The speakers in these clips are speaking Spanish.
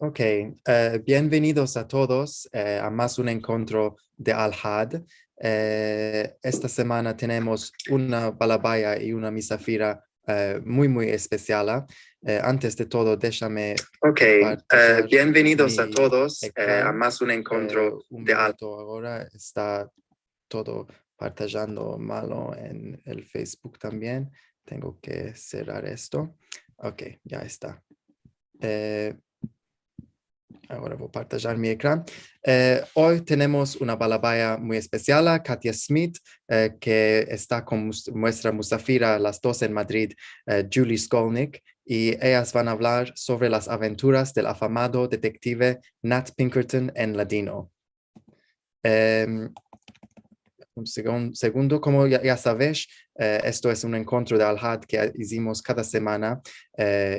Ok, bienvenidos a todos a más un encuentro de Al-Had. Esta semana tenemos una balabaya y una misafira muy especial. Antes de todo, déjame Ok, partajar bienvenidos a mi todos a ecran. más un encuentro Un de Al. minuto ahora está todo partajando malo en el Facebook también. Tengo que cerrar esto. Ok, ya está. Ahora voy a partajar mi ecran. Hoy tenemos una balabaya muy especial, Katia Smith, que está con nuestra musafira las dos en Madrid, Julie Skolnick, y ellas van a hablar sobre las aventuras del afamado detective Nat Pinkerton en ladino. Un segundo, como ya sabes, esto es un encuentro de Al-Had que hicimos cada semana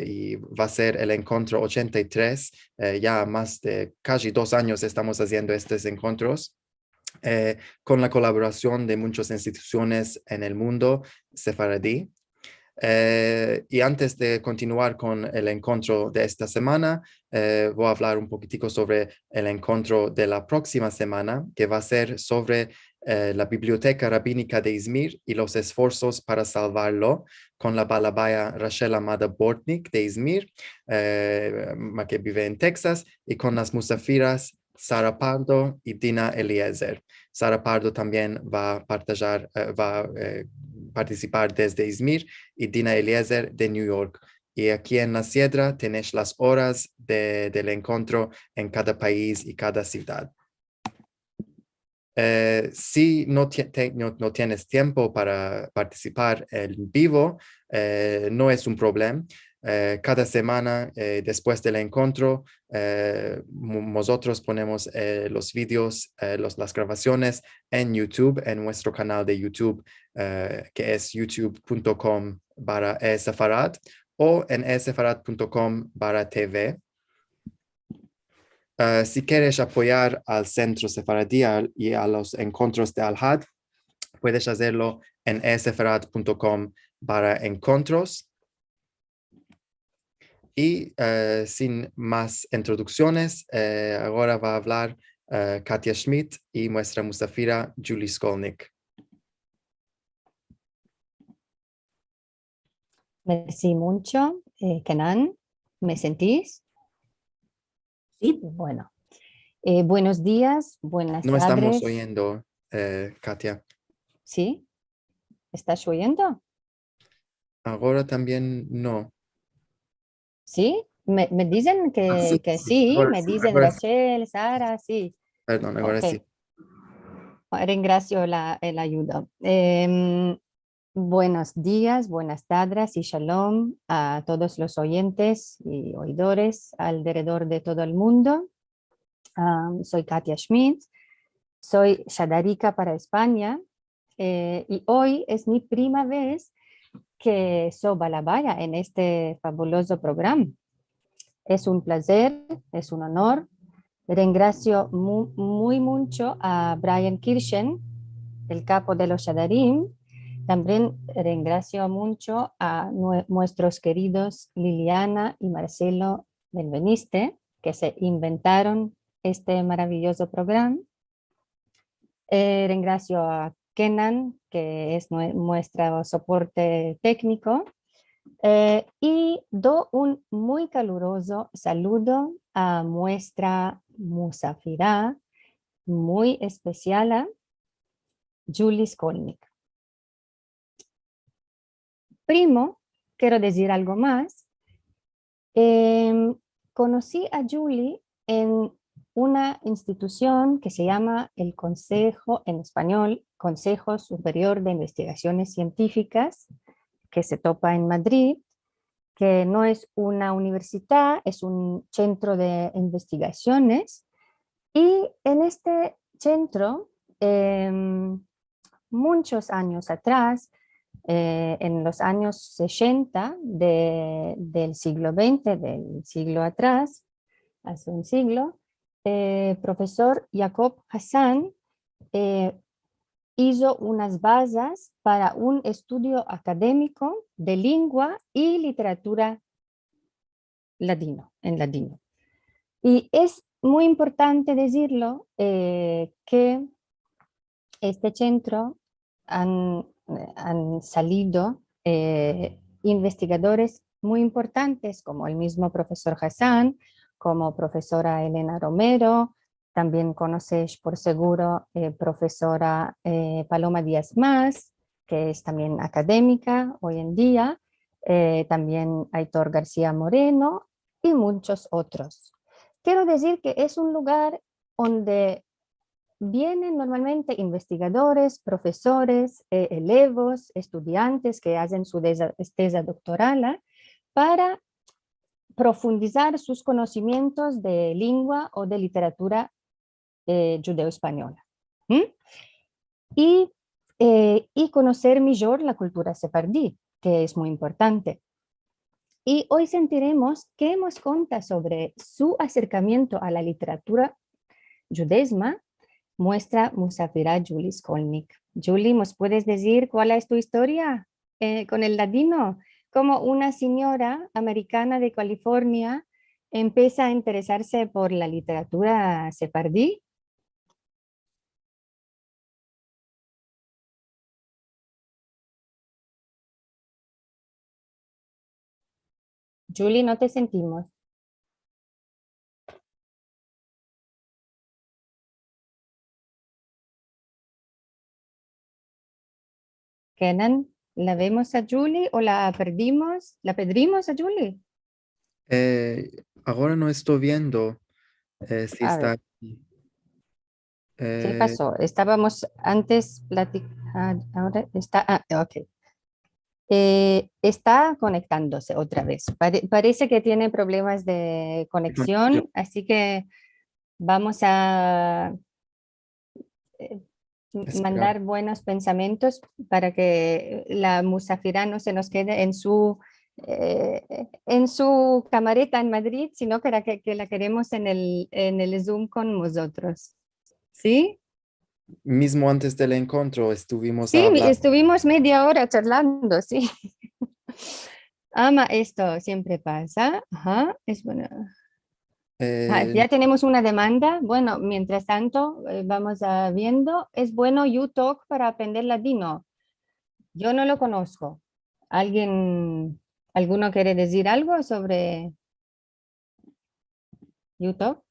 y va a ser el encuentro 83. Ya más de casi 2 años estamos haciendo estos encuentros. Con la colaboración de muchas instituciones en el mundo sefaradí. Y antes de continuar con el encuentro de esta semana, voy a hablar un poquitico sobre el encuentro de la próxima semana, que va a ser sobre la Biblioteca Rabínica de Izmir y los esfuerzos para salvarlo, con la balabaya Rachel Amada Bortnik de Izmir, que vive en Texas, y con las musafiras Sara Pardo y Dina Eliezer. Sara Pardo también va a participar desde Izmir y Dina Eliezer de New York. Y aquí en la Sierra tenéis las horas del encuentro en cada país y cada ciudad. Si no tienes tiempo para participar en vivo, no es un problema. Cada semana después del encuentro, nosotros ponemos los vídeos, las grabaciones en YouTube, en nuestro canal de YouTube, que es youtube.com/esefarad o en esefarad.com/tv. Si quieres apoyar al Centro Sefaradí y a los encuentros de Al-Had, puedes hacerlo en esefarad.com/encuentros. Y sin más introducciones, ahora va a hablar Katia Schmidt y nuestra musafira Julie Skolnick. Merci mucho, Kenan. ¿Me sentís? Sí. Bueno. Buenos días, buenas No tardes. estamos oyendo, Katia. ¿Sí? ¿Estás oyendo? Ahora también no. ¿Sí? Me dicen que sí, me dicen Rachel, Sara, sí. Perdón, ahora sí. Ringrazio la ayuda. Buenos días, buenas tardes y shalom a todos los oyentes y oidores alrededor de todo el mundo. Soy Katia Schmidt, soy Shadarica para España y hoy es mi primera vez que soy balabaya en este fabuloso programa. Es un placer, es un honor. Rengracio muy mucho a Brian Kirchen, el capo de los Shadarim. También rengracio mucho a nuestros queridos Liliana y Marcelo Benveniste, que se inventaron este maravilloso programa. Rengracio a Kenan, que es nuestro soporte técnico. Y doy un muy caluroso saludo a nuestra musafira muy especial, Julie Skolnick. Primo, quiero decir algo más. Conocí a Julie en una institución que se llama el Consejo, en español, Consejo Superior de Investigaciones Científicas, que se topa en Madrid, que no es una universidad, es un centro de investigaciones. Y en este centro, muchos años atrás, en los años 60 del siglo XX, del siglo atrás, hace un siglo, profesor Jacob Hassan hizo unas bases para un estudio académico de lengua y literatura en ladino. Y es muy importante decirlo que este centro han salido investigadores muy importantes, como el mismo profesor Hassan, como profesora Elena Romero, también conoces por seguro profesora Paloma Díaz Mas, que es también académica hoy en día, también Aitor García Moreno y muchos otros. Quiero decir que es un lugar donde vienen normalmente investigadores, profesores, elevos, estudiantes que hacen su tesa doctoral para profundizar sus conocimientos de lengua o de literatura judeo-española. Y conocer mejor la cultura sefardí, que es muy importante. Y hoy sentiremos que nos cuenta sobre su acercamiento a la literatura judesma, muestra Musafira Julie Skolnik. Julie, ¿nos puedes decir cuál es tu historia con el ladino? Cómo una señora americana de California empieza a interesarse por la literatura sefardí. Julie, no te sentimos. Kenan, ¿la vemos a Julie o la perdimos? ¿La perdimos a Julie? Ahora no estoy viendo si A está ver, aquí. ¿qué Eh, pasó? Estábamos antes platicando, ahora está, ok. Está conectándose otra vez. Parece que tiene problemas de conexión. conexión, así que vamos a eh, Espera. mandar buenos pensamientos para que la Musafira no se nos quede en su camareta en Madrid, sino que la queremos en el Zoom con nosotros. ¿Sí? Mismo antes del encuentro estuvimos Sí, hablando. estuvimos media hora charlando, sí. Ama, esto siempre pasa. Ajá, es bueno. Eh, Ya tenemos una demanda. Bueno, mientras tanto, vamos viendo. Es bueno YouTube para aprender latino. Yo no lo conozco. ¿Alguno quiere decir algo sobre YouTube?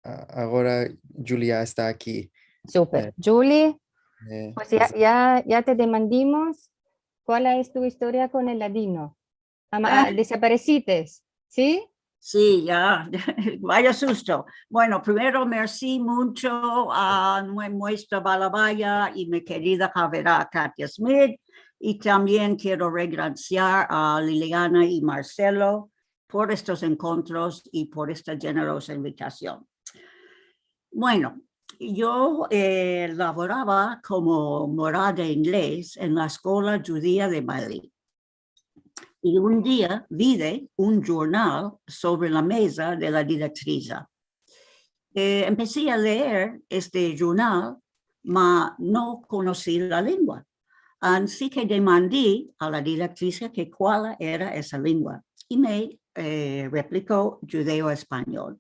Ahora Julia está aquí. Eh, Súper. Julie, pues es- ya te demandimos. ¿Cuál es tu historia con el ladino? Ah, Desapareciste, ¿sí? sí, ya, vaya susto. Bueno, primero, merci mucho a nuestra Balabaya y mi querida Javera Katia Smith. Y también quiero agradecer a Liliana y Marcelo por estos encuentros y por esta generosa invitación. Bueno, yo laboraba como morada de inglés en la Escuela Judía de Madrid. Y un día vi un jornal sobre la mesa de la directriz. Empecé a leer este jornal, pero no conocí la lengua. Así que demandé a la directriz que cuál era esa lengua y me replicó judeo-español.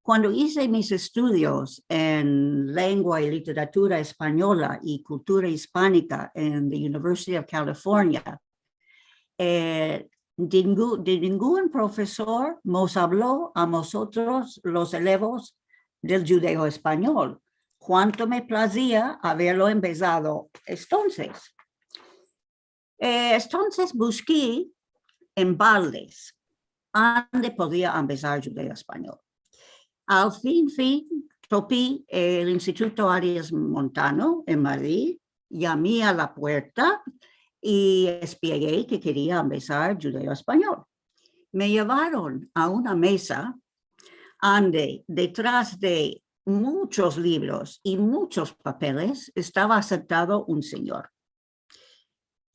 Cuando hice mis estudios en lengua y literatura española y cultura hispánica en la University of California, de ningún profesor nos habló a nosotros, los elevos del judeo español. Cuánto me placía haberlo empezado entonces. Entonces busqué en Valdes, donde podía empezar judeo español. Al fin, topé el Instituto Arias Montano en Madrid, llamé a la puerta y expliqué que quería empezar judeo-español. Me llevaron a una mesa donde detrás de muchos libros y muchos papeles estaba sentado un señor.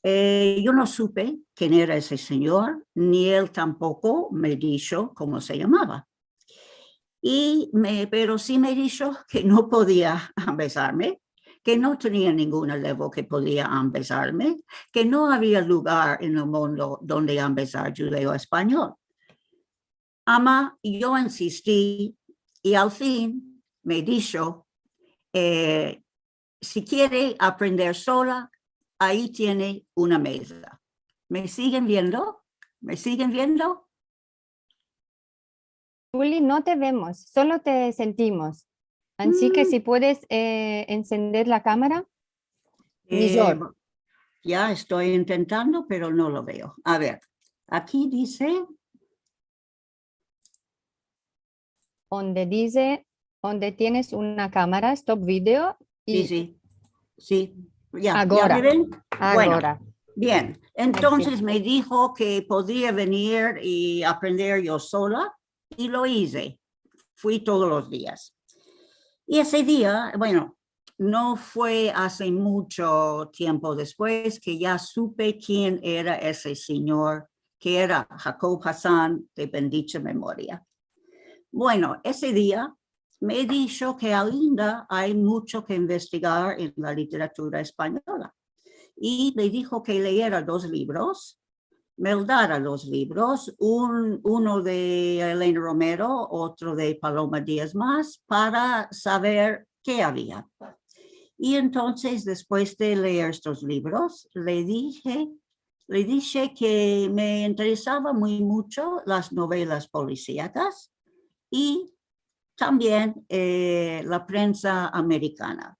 Yo no supe quién era ese señor, ni él tampoco me dijo cómo se llamaba. Pero sí me dijo que no podía empezarme, que no tenía ningún elevo que podía empezarme, que no había lugar en el mundo donde empezar judeo-español. Ama, yo insistí y al fin me dijo, si quiere aprender sola, ahí tiene una mesa. ¿Me siguen viendo? ¿Me siguen viendo? Julie, no te vemos, solo te sentimos. Así que si puedes encender la cámara, mejor. Ya estoy intentando, pero no lo veo. A ver, aquí dice... donde tienes una cámara, stop video. Y Sí. Ya ahora, me ven. ahora. Bueno, bien. Entonces me dijo que podría venir y aprender yo sola y lo hice. Fui todos los días. Y ese día, bueno, no fue hace mucho tiempo después que ya supe quién era ese señor, que era Jacob Hassan de bendita memoria. Bueno, ese día me dijo que ainda hay mucho que investigar en la literatura española. Y me dijo que leyera 2 libros, me dara 2 libros, uno de Elena Romero, otro de Paloma Díaz Mas, para saber qué había. Y entonces, después de leer estos libros, le dije que me interesaba muy mucho las novelas policíacas y también la prensa americana.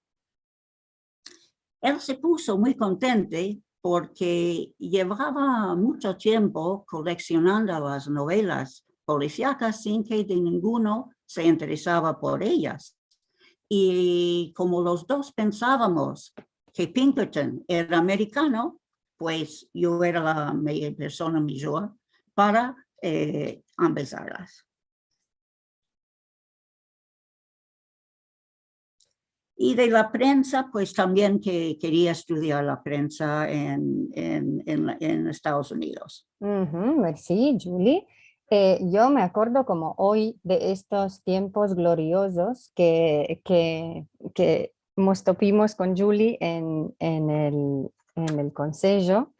Él se puso muy contento porque llevaba mucho tiempo coleccionando las novelas policíacas sin que de ninguno se interesaba por ellas. Y como los dos pensábamos que Pinkerton era americano, pues yo era la persona mejor para empezarlas. Y de la prensa, pues también que quería estudiar la prensa en Estados Unidos. Merci, Julie. Yo me acuerdo como hoy de estos tiempos gloriosos que nos topimos con Julie en el consejo.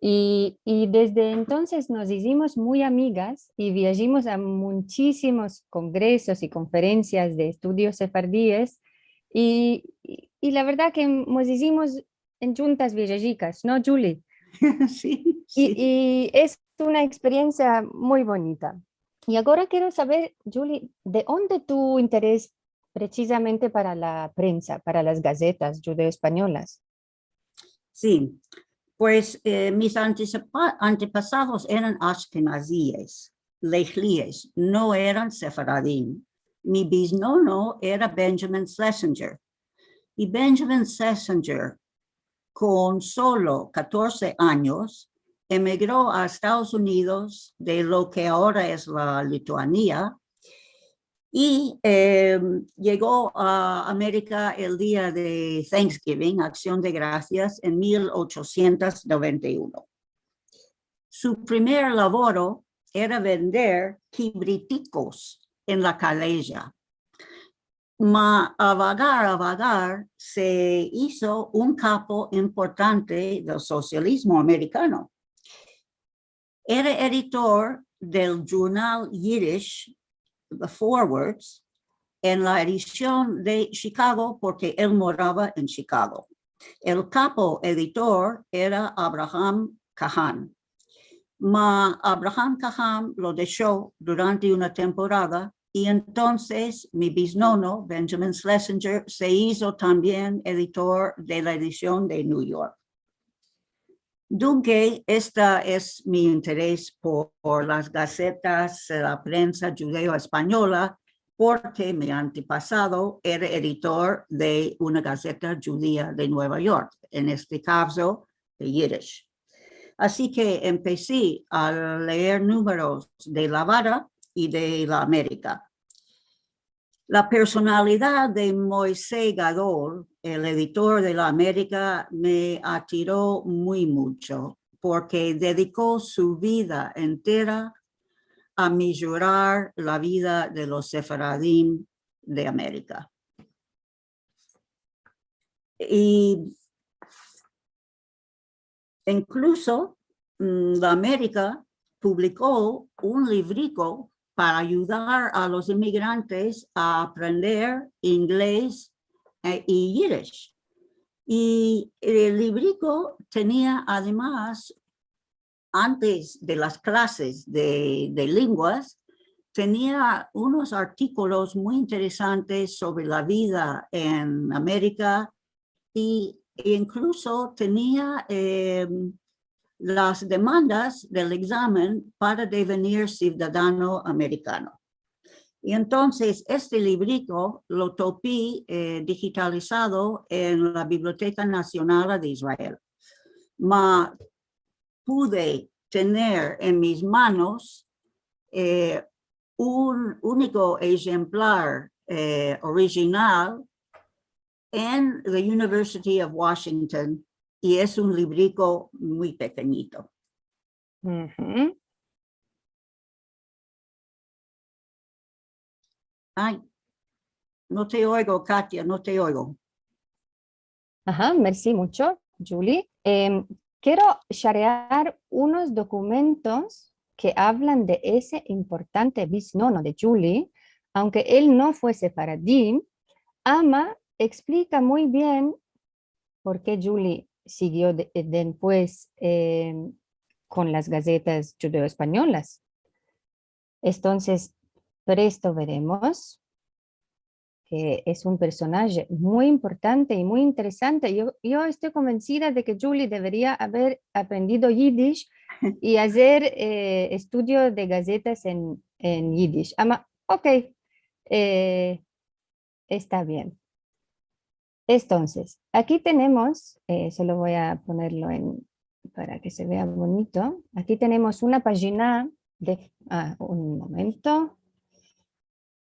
Y desde entonces nos hicimos muy amigas y viajamos a muchísimos congresos y conferencias de estudios sefardíes y la verdad que nos hicimos en juntas viajicas, ¿no, Julie? Sí. Y es una experiencia muy bonita. Y ahora quiero saber, Julie, ¿de dónde tu interés precisamente para la prensa, para las gacetas judeo-españolas? Sí, pues mis antepasados eran ashkenazíes, lehlíes, no eran sefaradim. Mi bisnono era Benjamin Schlesinger. Y Benjamin Schlesinger, con solo 14 años, emigró a Estados Unidos de lo que ahora es la Lituania y llegó a América el día de Thanksgiving, Acción de Gracias, en 1891. Su primer labor era vender kibriticos en la calella. A vagar, se hizo un capo importante del socialismo americano. Era editor del Journal Yiddish, The Forwards, en la edición de Chicago, porque él moraba en Chicago. El capo editor era Abraham Cahan. Abraham Cahan lo dejó durante una temporada y entonces mi bisnono, Benjamin Schlesinger, se hizo también editor de la edición de New York. Dunque, esta es mi interés por las gacetas, la prensa judeo-española, porque mi antepasado era editor de una gaceta judía de Nueva York, en este caso de Yiddish. Así que empecé a leer números de La Vara y de La América. La personalidad de Moisés Gadol, el editor de La América, me atiró muy mucho porque dedicó su vida entera a mejorar la vida de los sefaradim de América. Y incluso La América publicó un librico para ayudar a los inmigrantes a aprender inglés y Yiddish. Y el librico tenía además, antes de las clases de lenguas, tenía unos artículos muy interesantes sobre la vida en América e incluso tenía las demandas del examen para devenir ciudadano americano. Y entonces este librito lo topé digitalizado en la Biblioteca Nacional de Israel. Pude tener en mis manos un único ejemplar original en la University of Washington, y es un librico muy pequeñito. Ujú. Ay, no te oigo, Katia, no te oigo. Ajá, merci mucho, Julie. Quiero sharear unos documentos que hablan de ese importante bisnono de Julie, aunque él no fue sefaradí. Ama explica muy bien por qué Julie siguió después con las gacetas judeo-españolas. Entonces, presto veremos que es un personaje muy importante y muy interesante. Yo estoy convencida de que Julie debería haber aprendido Yiddish y hacer estudio de gacetas en Yiddish. Ama, ok, está bien. Entonces, aquí tenemos, solo voy a ponerlo para que se vea bonito. Aquí tenemos una página de, un momento.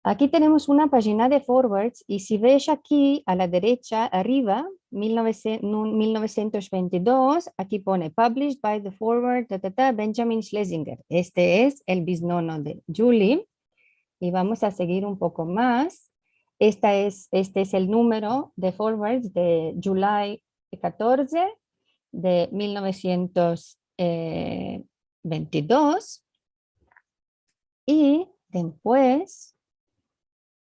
Aquí tenemos una página de forwards y si ves aquí a la derecha, arriba, 1922, aquí pone Published by the Forward, Benjamin Schlesinger. Este es el bisnono de Julie y vamos a seguir un poco más. Este es el número de forwards de July 14 de 1922 y después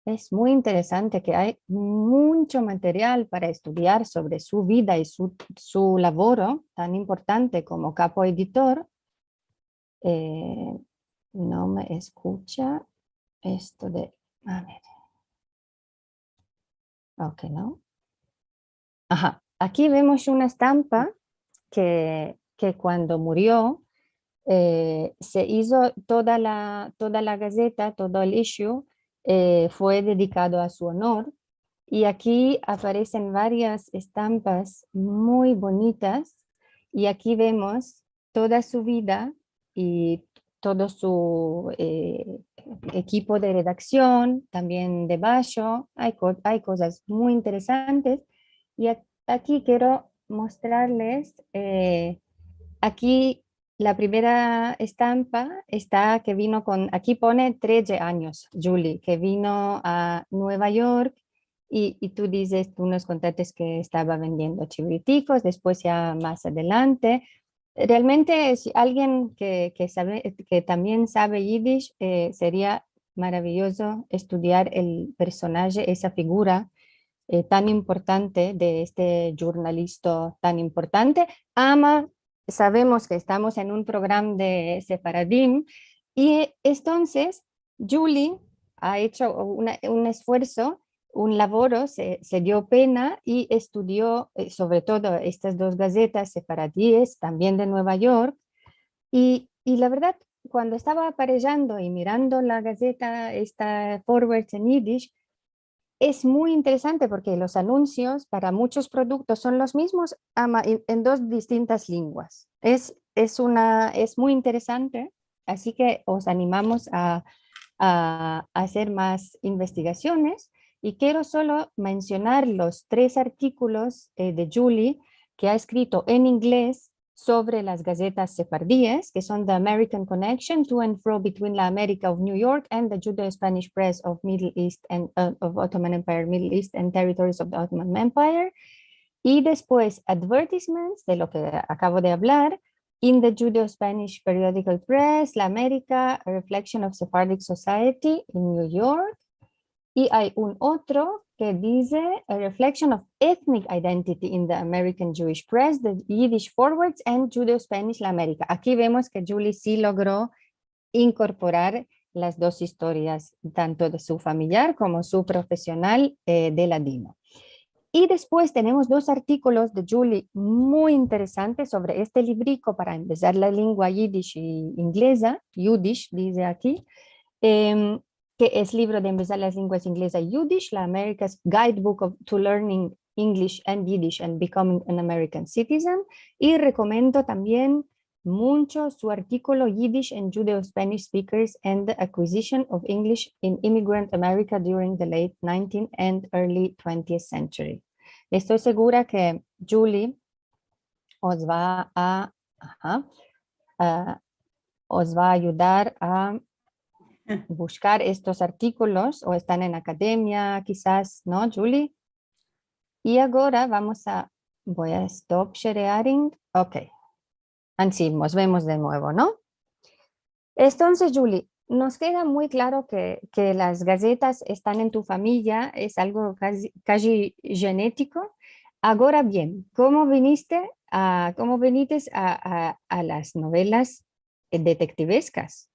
es muy interesante que hay mucho material para estudiar sobre su vida y su labor tan importante como capo editor. No me escucha esto de... A ver. Ok, ¿no? Ajá. Aquí vemos una estampa que cuando murió se hizo toda la gaceta, todo el issue fue dedicado a su honor. Y aquí aparecen varias estampas muy bonitas y aquí vemos toda su vida y todo su equipo de redacción, también de Basho. Hay cosas muy interesantes y aquí quiero mostrarles, aquí la primera estampa está que vino aquí pone 13 años, Julie, que vino a Nueva York y tú nos contaste que estaba vendiendo chibriticos, después ya más adelante. Realmente si alguien que sabe, que también sabe Yiddish, sería maravilloso estudiar el personaje, esa figura tan importante de este jornalista tan importante. Sabemos que estamos en un programa de Sefaradim y entonces Julie ha hecho un esfuerzo, un laboro, se dio pena y estudió sobre todo estas dos gacetas sefaradíes, también de Nueva York. Y la verdad, cuando estaba aparellando y mirando la gaceta, esta Forwards en Yiddish, es muy interesante porque los anuncios para muchos productos son los mismos en dos distintas lenguas. Es muy interesante, así que os animamos a hacer más investigaciones y quiero solo mencionar los 3 artículos de Julie que ha escrito en inglés sobre las gacetas sefardíes, que son The American Connection, To and Fro Between la America of New York and the Judeo-Spanish Press of Middle East and of Ottoman Empire, Middle East and Territories of the Ottoman Empire. Y después Advertisements, de lo que acabo de hablar, In the Judeo-Spanish periodical press, La América, a reflection of Sephardic society in New York. Y hay un otro que dice a reflection of ethnic identity in the American Jewish press, the Yiddish forwards and Judeo-Spanish La América. Aquí vemos que Julie sí logró incorporar las dos historias, tanto de su familiar como su profesional de ladino. Y después tenemos dos artículos de Julie muy interesantes sobre este librico para empezar la lengua yiddish y inglesa, Yiddish dice aquí, que es libro de empezar las lenguas inglesa y Yiddish, la America's Guidebook to Learning English and Yiddish and Becoming an American Citizen. Y recomiendo también mucho su artículo Yiddish and Judeo-Spanish Speakers and the Acquisition of English in Immigrant America during the late 19th and early 20th century. Estoy segura que Julie os va a ayudar a buscar estos artículos o están en academia quizás, ¿no, Julie? Y ahora voy a stop sharing. Ok. Así nos vemos de nuevo, ¿no? Entonces, Julie, nos queda muy claro que las gacetas están en tu familia, es algo casi genético. Ahora bien, ¿cómo viniste a las novelas detectivescas?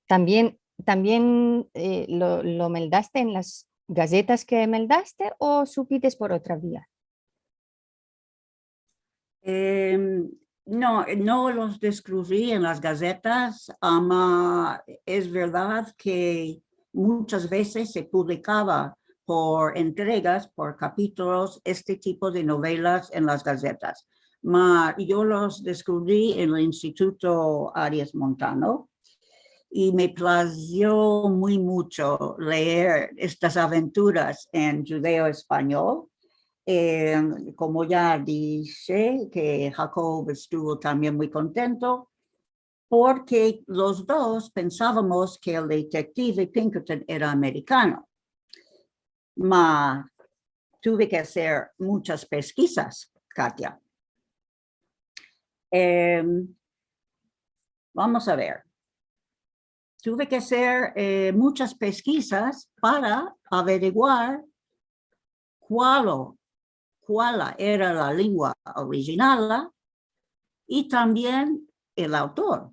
¿También lo meldaste en las gacetas que meldaste o supiste por otra vía? No los descubrí en las gacetas. Es verdad que muchas veces se publicaba por entregas, por capítulos, este tipo de novelas en las gacetas. Yo los descubrí en el Instituto Arias Montano y me plació muy mucho leer estas aventuras en judeo-español. Como ya dije, que Jacob estuvo también muy contento porque los dos pensábamos que el detective Pinkerton era americano. Tuve que hacer muchas pesquisas, Katia. Vamos a ver. Tuve que hacer muchas pesquisas para averiguar cuál era la lengua original y también el autor.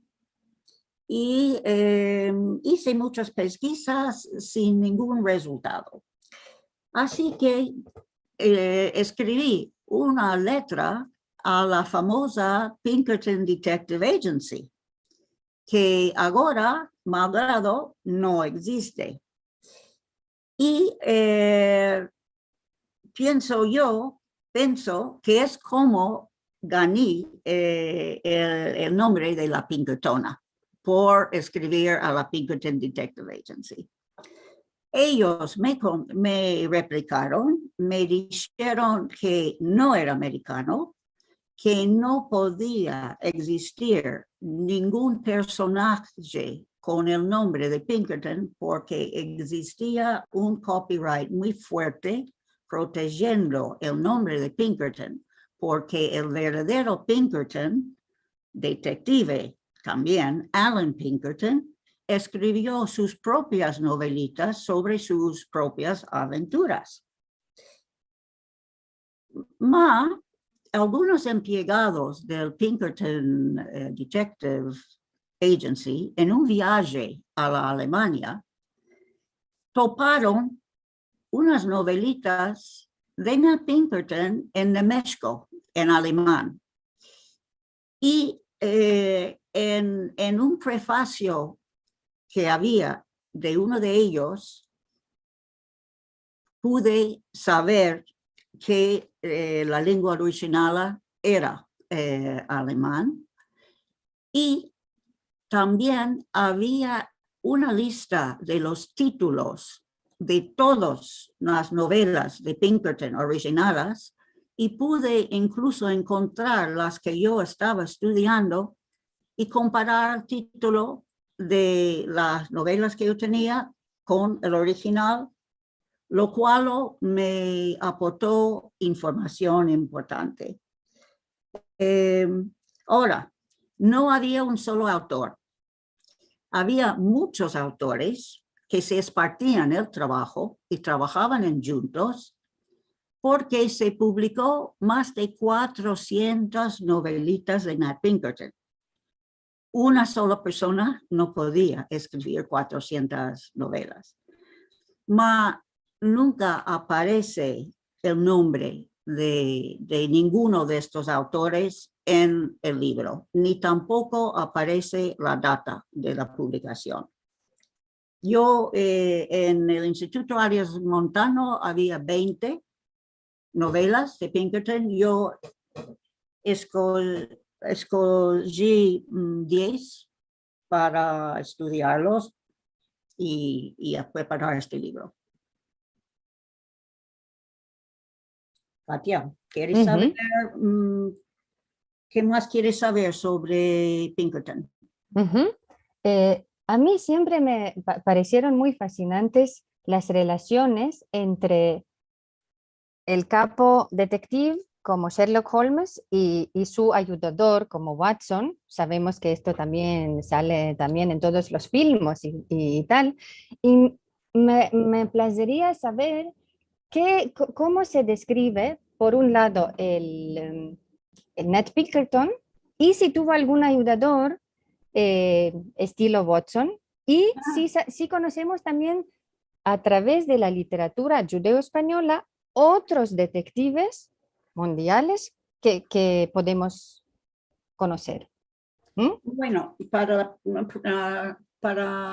Y hice muchas pesquisas sin ningún resultado. Así que escribí una letra a la famosa Pinkerton Detective Agency, que ahora, malgrado, no existe. Y pienso que es como gané el nombre de la Pinkertona por escribir a la Pinkerton Detective Agency. Ellos me replicaron, me dijeron que no era americano, que no podía existir ningún personaje con el nombre de Pinkerton porque existía un copyright muy fuerte protegiendo el nombre de Pinkerton, porque el verdadero Pinkerton, detective también, Alan Pinkerton, escribió sus propias novelitas sobre sus propias aventuras. Algunos empleados del Pinkerton Detective Agency, en un viaje a la Alemania, toparon unas novelitas de Nat Pinkerton en Nemeshko, en alemán. Y en un prefacio que había de uno de ellos, pude saber que la lengua original era alemán. Y también había una lista de los títulos de todas las novelas de Pinkerton originales y pude incluso encontrar las que yo estaba estudiando y comparar el título de las novelas que yo tenía con el original, lo cual me aportó información importante. Ahora, no había un solo autor. Había muchos autores que se espartían el trabajo y trabajaban en juntos porque se publicó más de 400 novelitas de Nat Pinkerton. Una sola persona no podía escribir 400 novelas. Mas nunca aparece el nombre de ninguno de estos autores en el libro, ni tampoco aparece la data de la publicación. Yo en el Instituto Arias Montano había 20 novelas de Pinkerton. Yo escogí 10 para estudiarlos y a preparar este libro. Katia, ¿quieres saber qué más quieres saber sobre Pinkerton? A mí siempre me parecieron muy fascinantes las relaciones entre el capo detective como Sherlock Holmes y su ayudador como Watson. Sabemos que esto también sale también en todos los filmes y tal. Y me placería saber cómo se describe, por un lado, el Nat Pinkerton, y si tuvo algún ayudador estilo Watson, y si conocemos también a través de la literatura judeo-española otros detectives mundiales que podemos conocer. Bueno, para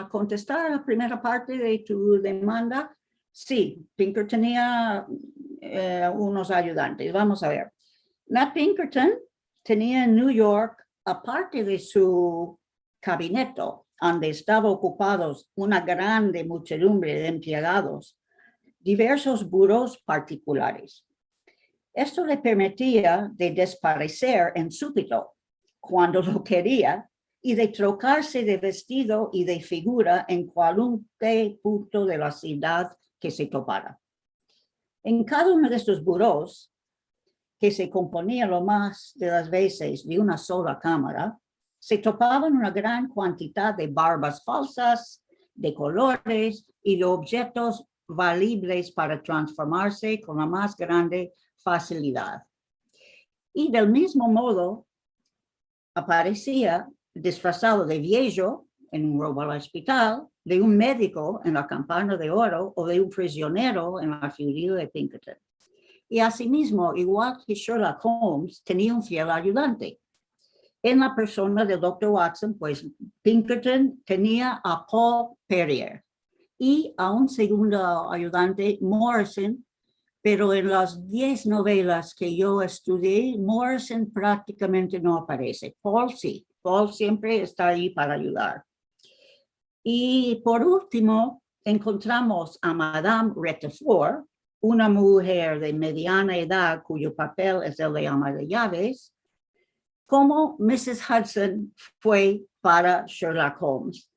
contestar a la primera parte de tu demanda, sí, Pinkerton tenía unos ayudantes. Vamos a ver. Nat Pinkerton tenía en New York, aparte de su gabinete, donde estaban ocupados una grande muchedumbre de empleados, diversos burós particulares. Esto le permitía de desaparecer en súbito cuando lo quería y de trocarse de vestido y de figura en cualquier punto de la ciudad que se topara. En cada uno de estos burós, que se componía lo más de las veces de una sola cámara, se topaban una gran cantidad de barbas falsas, de colores y de objetos valibles para transformarse con la más grande facilidad. Y del mismo modo, aparecía disfrazado de viejo en un robo al hospital, de un médico en la Campana de Oro o de un prisionero en la figura de Pinkerton. Y asimismo, igual que Sherlock Holmes, tenía un fiel ayudante. En la persona del Dr. Watson, pues Pinkerton tenía a Paul Perrier y a un segundo ayudante, Morrison, pero en las 10 novelas que yo estudié, Morrison prácticamente no aparece. Paul sí, Paul siempre está ahí para ayudar. Y por último, encontramos a Madame Retefort, una mujer de mediana edad cuyo papel es el de ama de llaves, como Mrs. Hudson fue para Sherlock Holmes.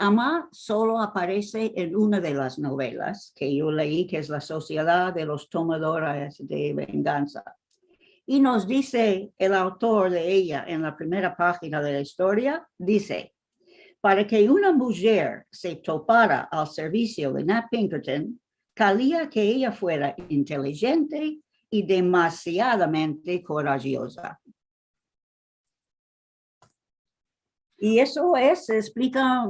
Ama solo aparece en una de las novelas que yo leí, que es La Sociedad de los Tomadores de Venganza. Y nos dice el autor de ella en la primera página de la historia, dice, para que una mujer se topara al servicio de Nat Pinkerton, cabía que ella fuera inteligente y demasiadamente corajosa. Y eso explica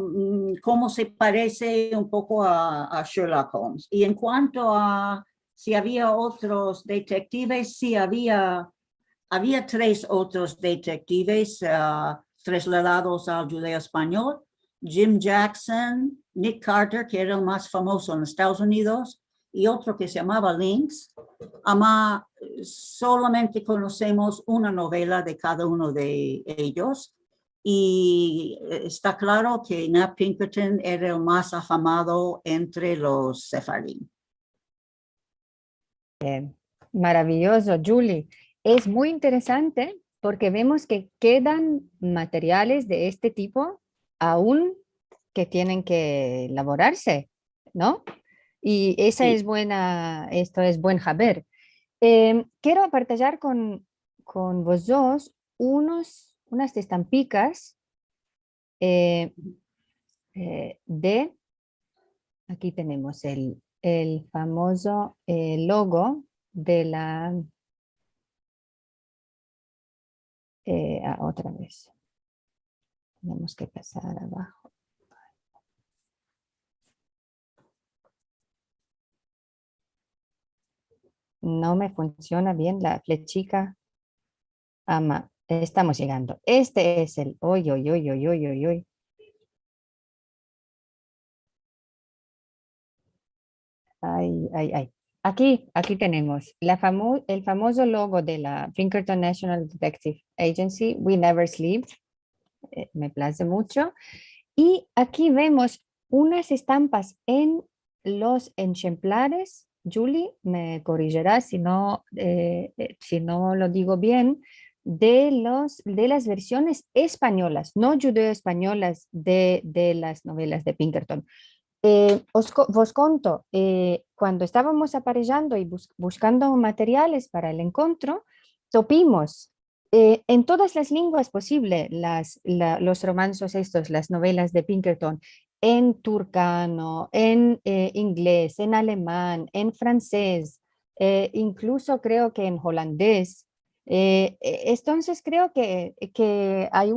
cómo se parece un poco a Sherlock Holmes. Y en cuanto a si había otros detectives, sí había 3 otros detectives trasladados al judeo español. Jim Jackson, Nick Carter, que era el más famoso en Estados Unidos, y otro que se llamaba Lynx. Solamente conocemos una novela de cada uno de ellos. Y está claro que Nat Pinkerton era el más afamado entre los sefardí. Maravilloso, Julie. Es muy interesante porque vemos que quedan materiales de este tipo aún que tienen que elaborarse, ¿no? Y esa Sí. es buena, esto es buen saber. Quiero partillar con vos dos unas estampicas de, aquí tenemos el famoso logo de la, otra vez, tenemos que pasar abajo. No me funciona bien la flechica. Estamos llegando. Este es el, uy. Ay. Aquí tenemos el famoso logo de la Pinkerton National Detective Agency, We Never Sleep. Me place mucho. Y aquí vemos unas estampas en los ejemplares. Julie me corregirá si no lo digo bien, de las versiones españolas, no judeo-españolas de las novelas de Pinkerton. Vos conto, cuando estábamos aparellando y buscando materiales para el encuentro, topimos en todas las lenguas posibles los romanzos estos, las novelas de Pinkerton, en turcano, en inglés, en alemán, en francés, incluso creo que en holandés. Entonces creo que hay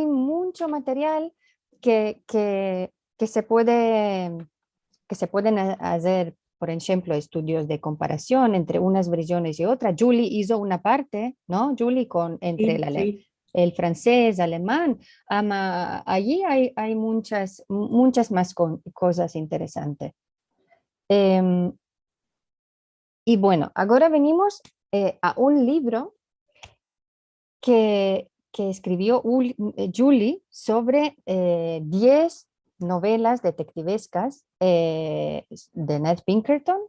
mucho material que se pueden hacer, por ejemplo, estudios de comparación entre unas versiones y otras. Julie hizo una parte, ¿no? Julie entre Sí. el francés, alemán. Allí hay muchas más cosas interesantes. Y bueno, ahora venimos a un libro que escribió Julie sobre 10 novelas detectivescas de Ned Pinkerton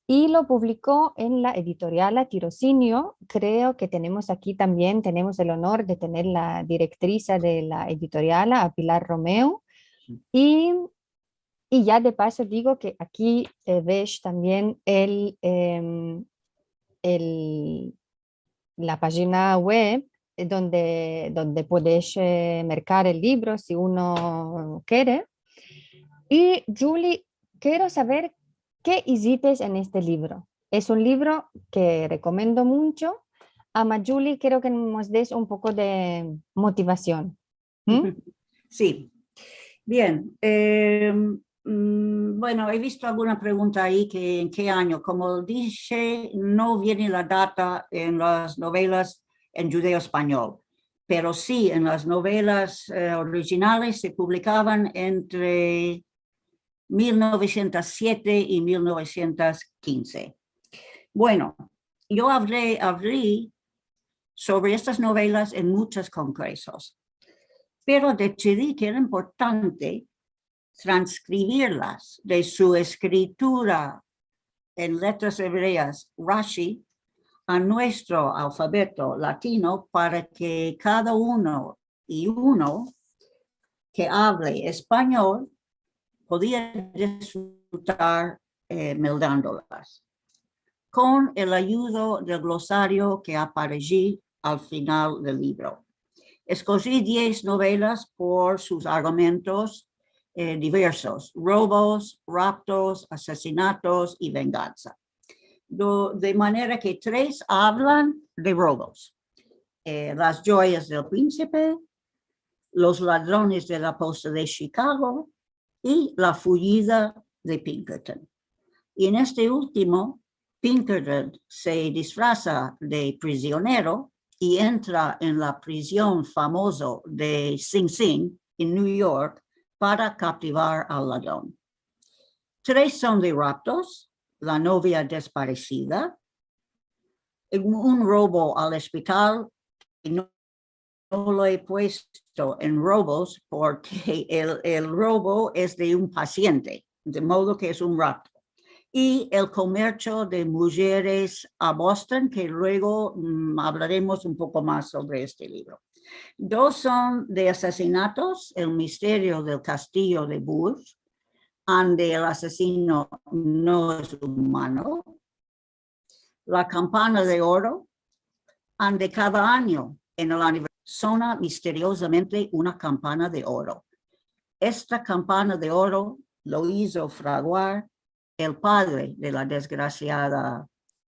y lo publicó en la editorial Tirocinio. Creo que tenemos el honor de tener la directriz de la editorial, a Pilar Romeo. Y ya de paso digo que aquí ves también la página web donde puedes mercar el libro si uno quiere. Y Julie, quiero saber qué hiciste en este libro. Es un libro que recomiendo mucho. Julie, quiero que nos des un poco de motivación. Sí, bien. Bueno, he visto alguna pregunta ahí que en qué año. Como dije, no viene la data en las novelas en judeo-español, pero sí en las novelas originales se publicaban entre 1907 y 1915. Bueno, yo hablé sobre estas novelas en muchos congresos, pero decidí que era importante transcribirlas de su escritura en letras hebreas, Rashi, a nuestro alfabeto latino para que cada uno que hable español podía disfrutar meldándolas, con el ayuda del glosario que apareció al final del libro. Escogí 10 novelas por sus argumentos diversos: robos, raptos, asesinatos y venganza. De manera que 3 hablan de robos: Las joyas del príncipe, Los ladrones de la posta de Chicago y La fugida de Pinkerton. Y en este último, Pinkerton se disfraza de prisionero y entra en la prisión famosa de Sing Sing en New York para capturar al ladrón. 3 son de raptos: La novia desaparecida, un robo al hospital. No lo he puesto en robos porque el robo es de un paciente, de modo que es un rapto. Y El comercio de mujeres a Boston, que luego hablaremos un poco más sobre este libro. 2 son de asesinatos: El misterio del castillo de Burr, donde el asesino no es humano; La campana de oro, donde cada año en el aniversario Suena misteriosamente una campana de oro. Esta campana de oro lo hizo fraguar el padre de la desgraciada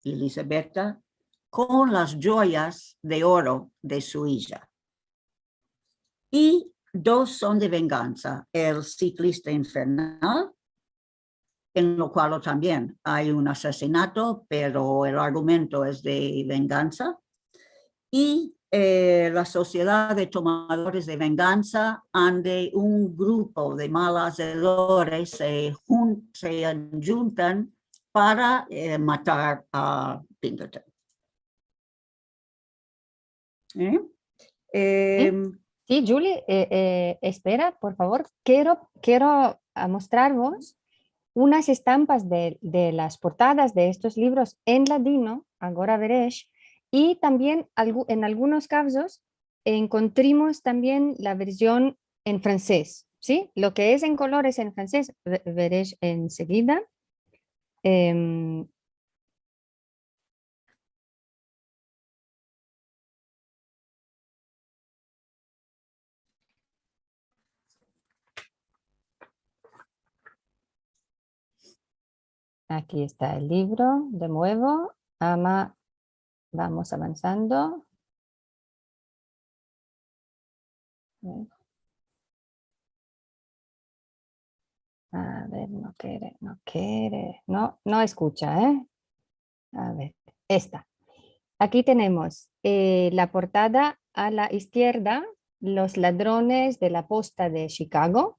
Elisabetta con las joyas de oro de su hija. Y dos son de venganza: el ciclista infernal, en lo cual también hay un asesinato, pero el argumento es de venganza, y la sociedad de tomadores de venganza, donde un grupo de malhacedores se juntan para matar a Pinkerton. Sí, Julie, espera, por favor. Quiero mostraros unas estampas de las portadas de estos libros en ladino, ahora veréis, y también en algunos casos encontramos también la versión en francés, ¿sí? Lo que es en colores en francés veréis enseguida. Aquí está el libro, de nuevo. Vamos avanzando. A ver, no quiere. No escucha, ¿eh? A ver, esta. Aquí tenemos la portada a la izquierda, Los ladrones de la posta de Chicago.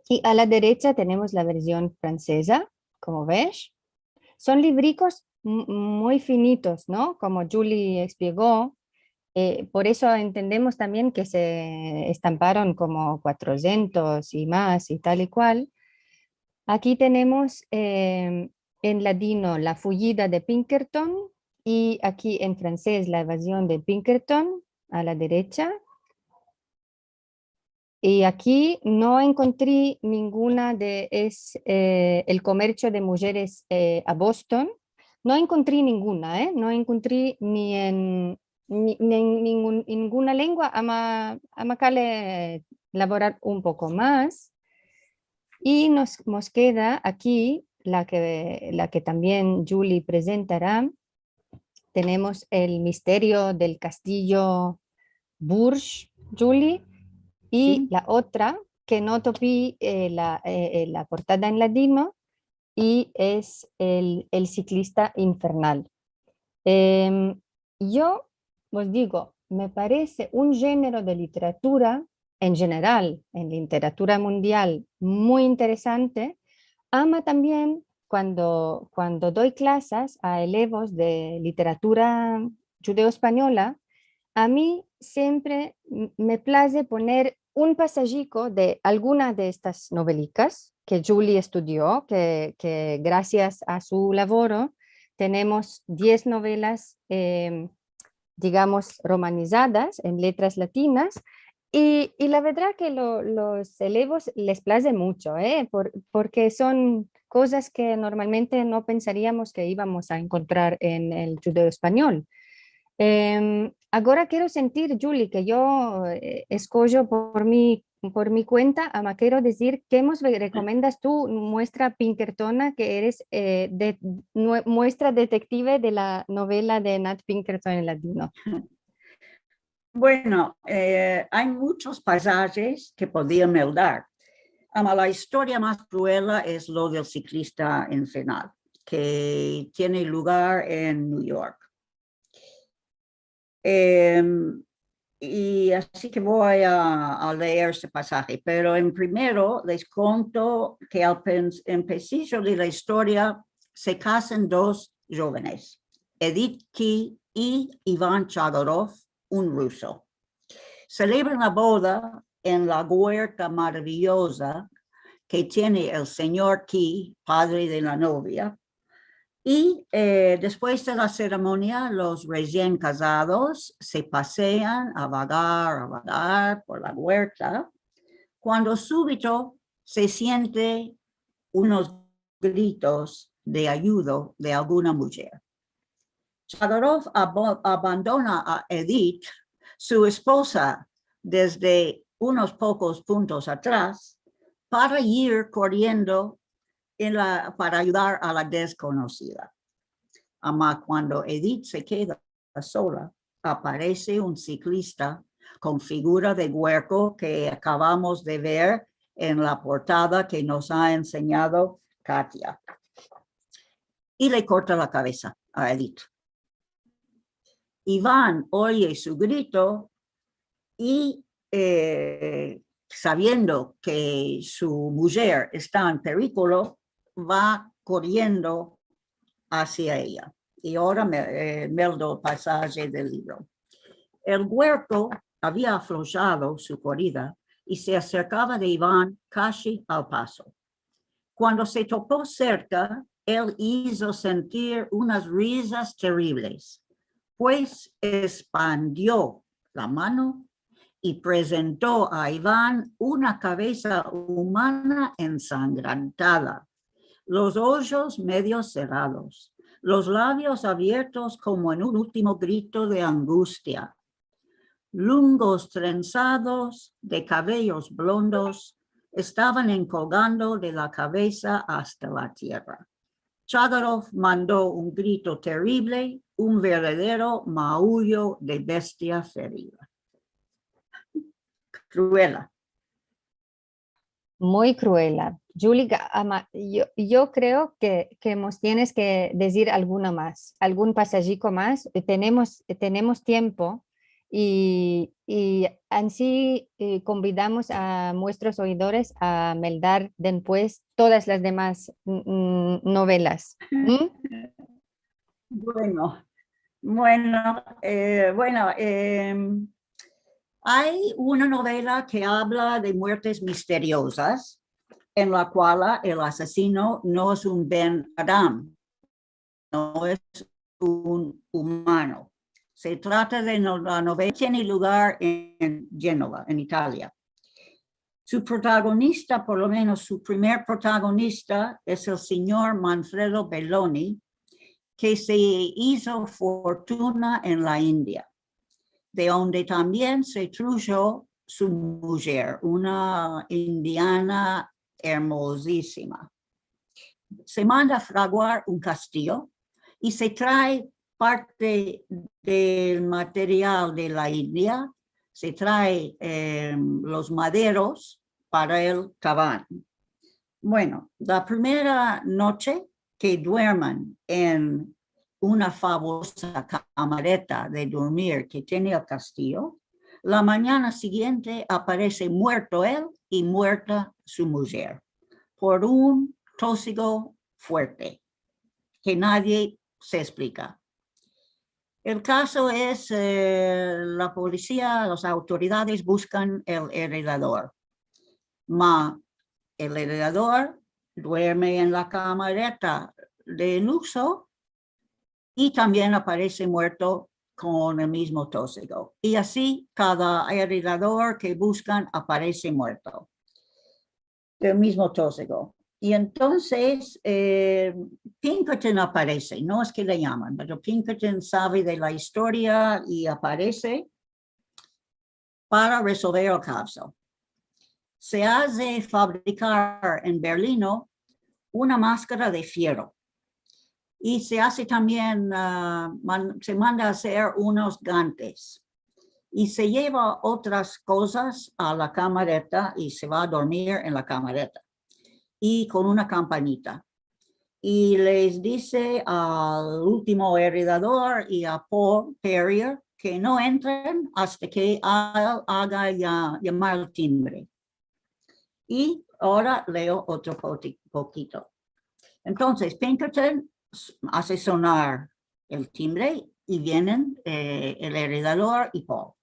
Y a la derecha tenemos la versión francesa, como ves. Son libricos muy finitos, ¿no? Como Julie explicó. Por eso entendemos también que se estamparon como 400 y más y tal y cual. Aquí tenemos en ladino la fugida de Pinkerton y aquí en francés la evasión de Pinkerton a la derecha. Y aquí no encontré ninguna el comercio de mujeres a Boston. No encontré ninguna, ¿eh? No encontré ni en ninguna lengua. Ama cale elaborar un poco más. Y nos queda aquí la que también Julie presentará. Tenemos el misterio del castillo Bourges, Julie. Y Sí. la otra, que no topí la portada en ladino, y es el ciclista infernal. Yo os digo, me parece un género de literatura en general, en literatura mundial, muy interesante. Ama también cuando doy clases a elevos de literatura judeo-española. A mí siempre me place poner un pasajico de alguna de estas novelicas que Julie estudió, que gracias a su labor tenemos 10 novelas, digamos, romanizadas en letras latinas. Y la verdad que los elevos les place mucho, porque son cosas que normalmente no pensaríamos que íbamos a encontrar en el judeo español. Ahora quiero sentir, Julie, que yo escojo por mi cuenta. Quiero decir, ¿qué nos recomiendas tú? Muestra Pinkertona, que eres muestra detective de la novela de Nat Pinkerton en latino. Bueno, hay muchos pasajes que podían dar. La historia más cruel es lo del ciclista infernal, que tiene lugar en New York. Y así que voy a leer este pasaje, pero en primero les cuento que al principio de la historia se casan dos jóvenes, Edith Key y Iván Chagorov, un ruso. Celebran la boda en la huerta maravillosa que tiene el señor Key, padre de la novia. Y después de la ceremonia, los recién casados se pasean a vagar por la huerta, cuando súbito se siente unos gritos de ayuda de alguna mujer. Chagorov abandona a Edith su esposa desde unos pocos puntos atrás para ir corriendo para ayudar a la desconocida. Ama cuando Edith se queda sola, aparece un ciclista con figura de huerco que acabamos de ver en la portada que nos ha enseñado Katia. Y le corta la cabeza a Edith. Iván oye su grito y sabiendo que su mujer está en peligro, va corriendo hacia ella. Y ahora meldo el pasaje del libro. El huerco había aflojado su corrida y se acercaba de Iván casi al paso. Cuando se topó cerca, él hizo sentir unas risas terribles, pues expandió la mano y presentó a Iván una cabeza humana ensangrentada, los ojos medio cerrados, los labios abiertos como en un último grito de angustia. Lungos trenzados de cabellos blondos estaban encolgando de la cabeza hasta la tierra. Chágarov mandó un grito terrible, un verdadero maullo de bestia ferida. Cruela. Muy cruela. Julie, yo creo que nos tienes que decir alguna más, algún pasajico más. Tenemos tiempo y así convidamos a nuestros oidores a meldar después todas las demás novelas. Hay una novela que habla de muertes misteriosas, en la cual el asesino no es un Ben Adam, no es un humano. Se trata de la novela que tiene lugar en Génova, en Italia. Su protagonista, por lo menos su primer protagonista, es el señor Manfredo Belloni, que se hizo fortuna en la India, de donde también se truyó su mujer, una indiana hermosísima. Se manda a fraguar un castillo y se trae parte del material de la India, se trae los maderos para el cabán. Bueno, la primera noche que duerman en una fabulosa camareta de dormir que tiene el castillo, la mañana siguiente aparece muerto él y muerta su mujer por un tóxico fuerte que nadie se explica. El caso es la policía, las autoridades buscan el heredador. El heredador duerme en la camareta de lujo y también aparece muerto con el mismo tóxico. Y así cada heredador que buscan aparece muerto del mismo tóxico. Y entonces Pinkerton aparece, no es que le llaman, pero Pinkerton sabe de la historia y aparece para resolver el caso. Se hace fabricar en Berlín una máscara de fierro. Y se hace también, se manda a hacer unos gantes. Y se lleva otras cosas a la camareta y se va a dormir en la camareta. Y con una campanita. Y les dice al último heredador y a Paul Perrier que no entren hasta que haga llamar el timbre. Y ahora leo otro poquito. Entonces, Pinkerton hace sonar el timbre y vienen el heredador y Paul.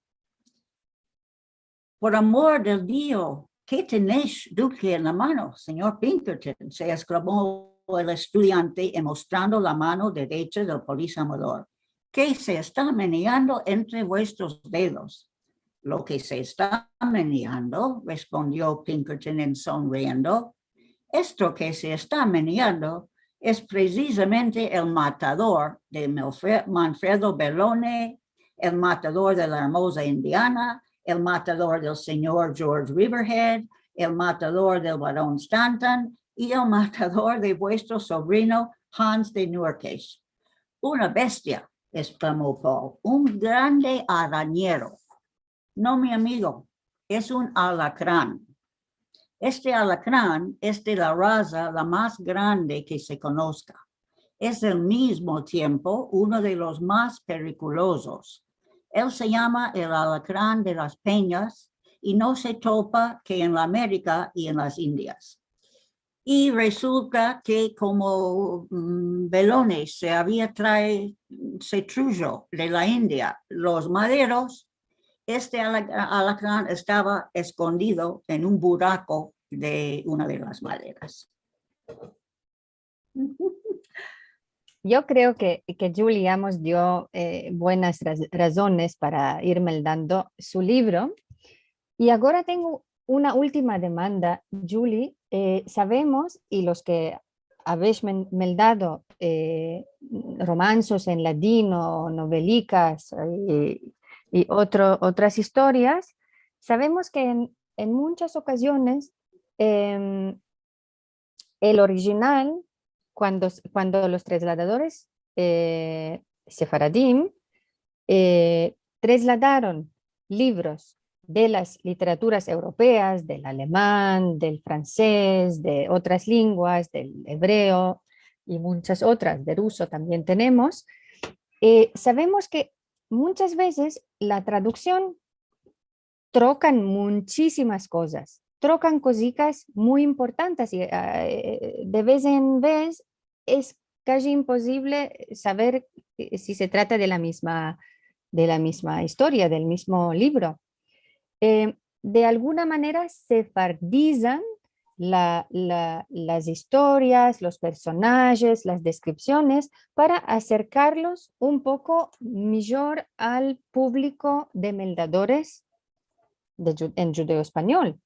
Por amor del Dios, ¿qué tenéis, duque, en la mano, señor Pinkerton? Se exclamó el estudiante mostrando la mano derecha del polizamador. ¿Qué se está meneando entre vuestros dedos? Lo que se está meneando, respondió Pinkerton sonriendo. Esto que se está meneando es precisamente el matador de Manfredo Belloni, El matador de la hermosa Indiana, el matador del señor George Riverhead, el matador del barón Stanton y el matador de vuestro sobrino Hans de Noorkesh. Una bestia, exclamó Paul, un grande arañero. No, mi amigo, es un alacrán. Este alacrán es de la raza la más grande que se conozca. Es al mismo tiempo uno de los más peligrosos. Él se llama el alacrán de las peñas y no se topa que en la América y en las Indias. Y resulta que como Belones se truyó de la India los maderos, este alacrán estaba escondido en un buraco de una de las maderas. Yo creo que Julia nos dio buenas razones para ir meldando su libro. Y ahora tengo una última demanda, Julie. Sabemos, y los que habéis meldado romanzos en ladino, novelicas y otras historias, sabemos que en muchas ocasiones el original, cuando los trasladadores sefaradim trasladaron libros de las literaturas europeas, del alemán, del francés, de otras lenguas, del hebreo y muchas otras, de ruso también tenemos, sabemos que muchas veces la traducción trocan muchísimas cosas, trocan cositas muy importantes y de vez en vez es casi imposible saber si se trata de la misma historia, del mismo libro. De alguna manera sefardizan las historias, los personajes, las descripciones para acercarlos un poco mejor al público de meldadores en judeo español.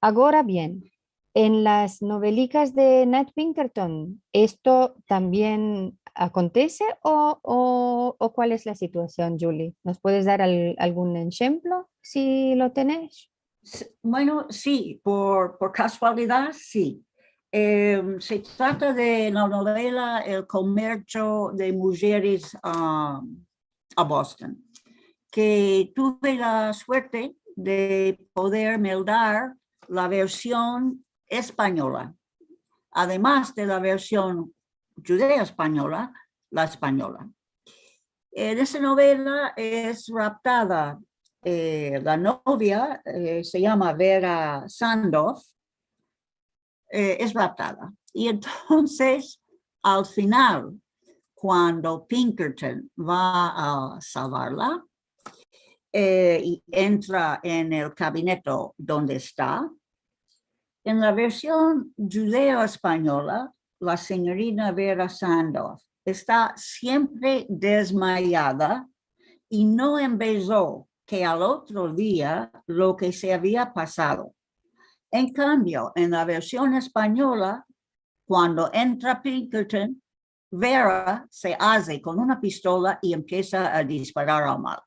Ahora bien, en las novelicas de Nat Pinkerton, ¿esto también acontece o cuál es la situación, Julie? ¿Nos puedes dar algún ejemplo si lo tenés? Bueno, sí, por casualidad, sí. Se trata de la novela El comercio de mujeres a Boston, que tuve la suerte de poder meldar la versión española, además de la versión judea española, la española. En esa novela es raptada la novia, se llama Vera Sandoff, es raptada. Y entonces, al final, cuando Pinkerton va a salvarla y entra en el gabinete donde está, en la versión judeo-española, la señorita Vera Sandoff está siempre desmayada y no empezó que al otro día lo que se había pasado. En cambio, en la versión española, cuando entra Pinkerton, Vera se hace con una pistola y empieza a disparar al malo.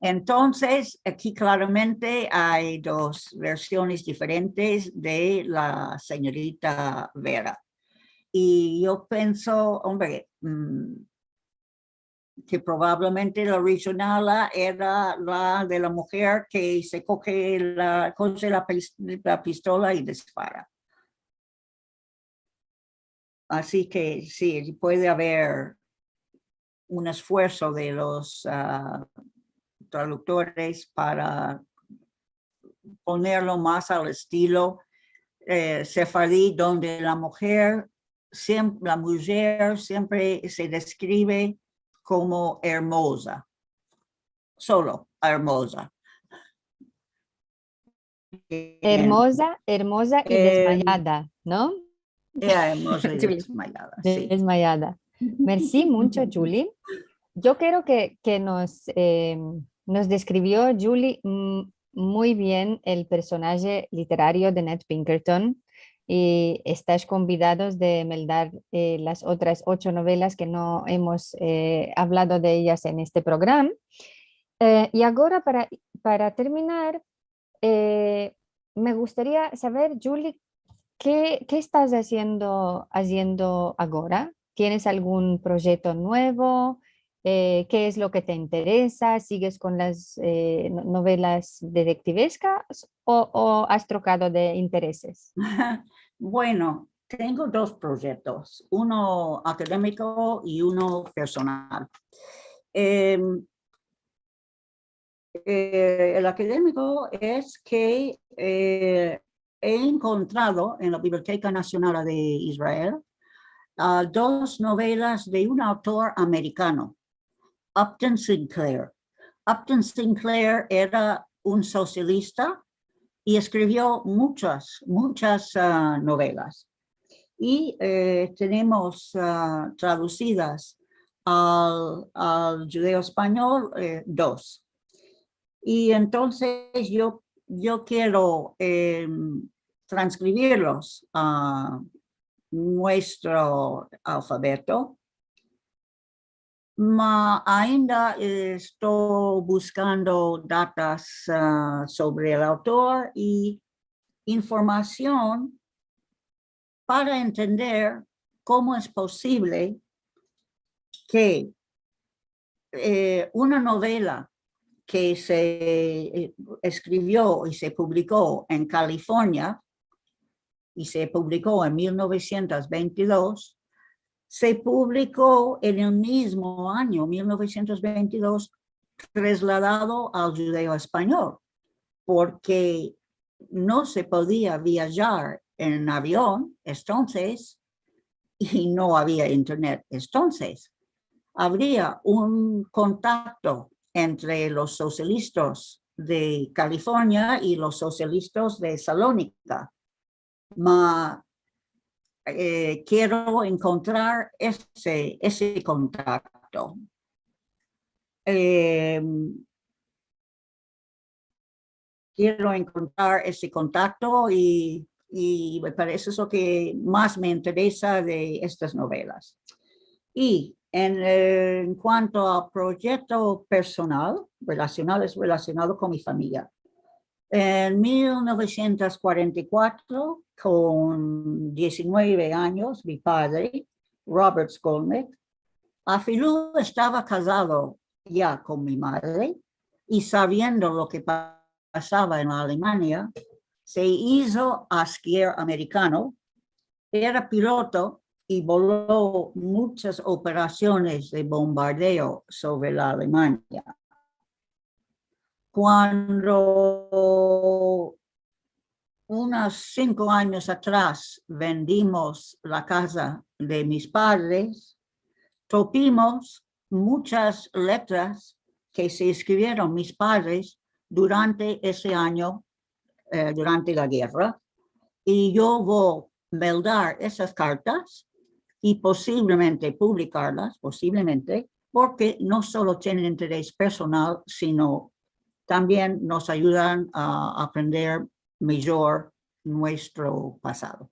Entonces, aquí claramente hay dos versiones diferentes de la señorita Vera. Y yo pienso, hombre, que probablemente la original era la de la mujer que se coge la pistola y dispara. Así que sí, puede haber un esfuerzo de los traductores para ponerlo más al estilo sefardí, donde la mujer siempre se describe como hermosa, solo hermosa. Hermosa y desmayada, ¿no? Hermosa y desmayada, sí. Desmayada. Merci mucho, Julie. Yo creo que nos describió Julie muy bien el personaje literario de Nat Pinkerton y estáis convidados de meldar las otras 8 novelas que no hemos hablado de ellas en este programa. Y ahora para terminar, me gustaría saber, Julie, ¿qué estás haciendo ahora? ¿Tienes algún proyecto nuevo? ¿Qué es lo que te interesa? ¿Sigues con las novelas detectivescas o has trocado de intereses? Bueno, tengo dos proyectos, uno académico y uno personal. El académico es que he encontrado en la Biblioteca Nacional de Israel dos novelas de un autor americano, Upton Sinclair. Upton Sinclair era un socialista y escribió muchas novelas. Y tenemos traducidas al judeo español dos. Y entonces yo quiero transcribirlos a nuestro alfabeto, ma ainda estoy buscando datos sobre el autor y información para entender cómo es posible que una novela que se escribió y se publicó en California y se publicó en 1922, se publicó en el mismo año, 1922, trasladado al judeo español, porque no se podía viajar en avión entonces y no había internet entonces. Habría un contacto entre los socialistas de California y los socialistas de Salónica. Quiero encontrar ese contacto. Quiero encontrar ese contacto y me parece eso que más me interesa de estas novelas. Y en cuanto al proyecto personal, relacionado con mi familia. En 1944, con 19 años, mi padre, Robert Skolnick, Afilú estaba casado ya con mi madre y sabiendo lo que pasaba en Alemania, se hizo esquier americano, era piloto y voló muchas operaciones de bombardeo sobre la Alemania. Cuando unos 5 años atrás vendimos la casa de mis padres, topimos muchas letras que se escribieron mis padres durante ese año, durante la guerra, y yo voy a meldar esas cartas y posiblemente publicarlas, porque no solo tienen interés personal, sino también nos ayudan a aprender mejor nuestro pasado.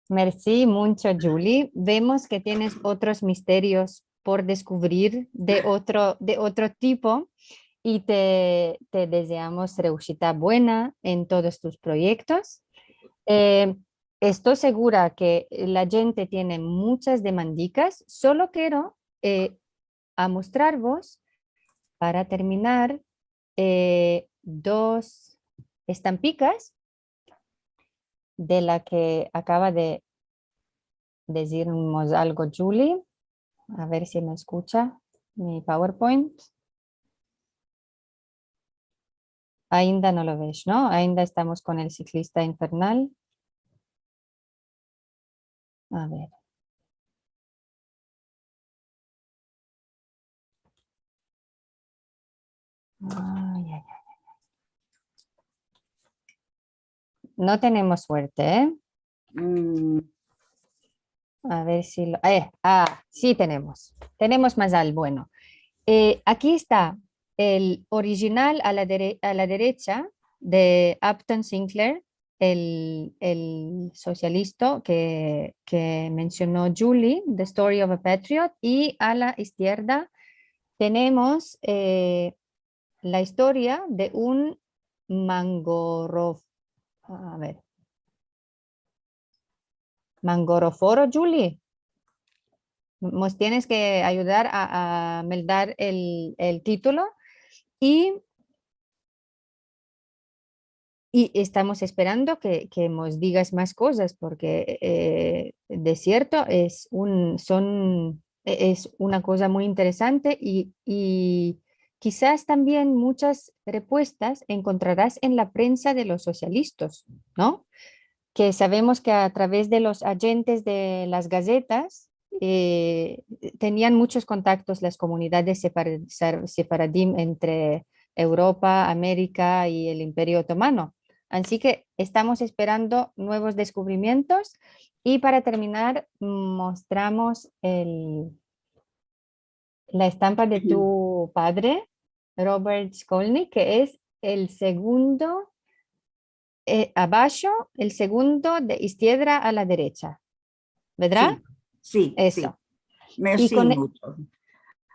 Merci mucho, Julie. Vemos que tienes otros misterios por descubrir de otro tipo y te deseamos reushita buena en todos tus proyectos. Estoy segura que la gente tiene muchas demandicas. Solo quiero a mostraros, para terminar, dos estampicas de la que acaba de decirnos algo Julie. A ver si me escucha mi PowerPoint. Ainda no lo ves, ¿no? Ainda estamos con el ciclista infernal. A ver. Ay, ay, ay. No tenemos suerte, ¿eh? A ver si lo... sí tenemos. Tenemos más al bueno. Aquí está el original a la derecha de Upton Sinclair, el socialista que mencionó Julie, The Story of a Patriot, y a la izquierda tenemos la historia de un mangoroforo, Julie. Nos tienes que ayudar a meldar el título y estamos esperando que nos digas más cosas porque de cierto es una cosa muy interesante y quizás también muchas respuestas encontrarás en la prensa de los socialistas, ¿no? Que sabemos que a través de los agentes de las gacetas tenían muchos contactos las comunidades sefaradim entre Europa, América y el Imperio Otomano. Así que estamos esperando nuevos descubrimientos y para terminar mostramos la estampa de tu padre, Robert Skolnick, que es el segundo abajo, el segundo de izquierda a la derecha, ¿verdad? Sí, Eso. Sí. Merci mucho.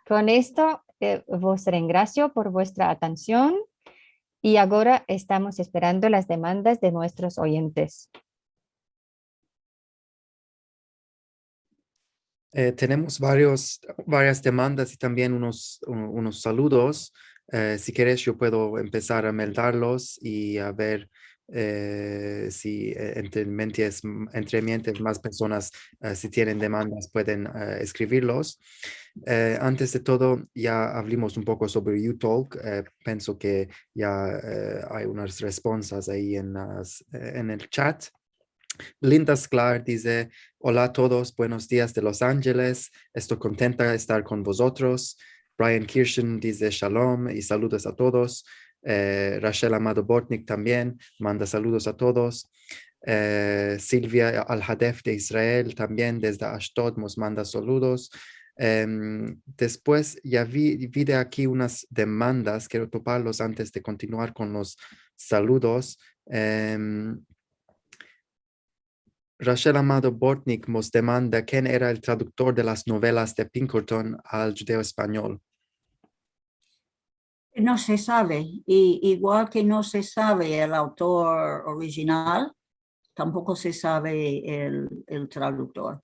Con esto vos gracias por vuestra atención y ahora estamos esperando las demandas de nuestros oyentes. Tenemos varias demandas y también unos saludos. Si quieres, yo puedo empezar a meldarlos y a ver si entre mientras más personas, si tienen demandas, pueden escribirlos. Antes de todo, ya hablamos un poco sobre UTalk. Pienso que ya hay unas respuestas ahí en el chat. Linda Sklar dice: hola a todos, buenos días de Los Ángeles, estoy contenta de estar con vosotros. Brian Kirschen dice shalom y saludos a todos. Rachel Amado Bortnik también manda saludos a todos. Silvia Al-Hadef de Israel también desde Ashdod nos manda saludos. Después ya vi de aquí unas demandas, quiero toparlos antes de continuar con los saludos. Rachel Amado Bortnik nos demanda quién era el traductor de las novelas de Pinkerton al judeo-español. No se sabe, y igual que no se sabe el autor original, tampoco se sabe el traductor.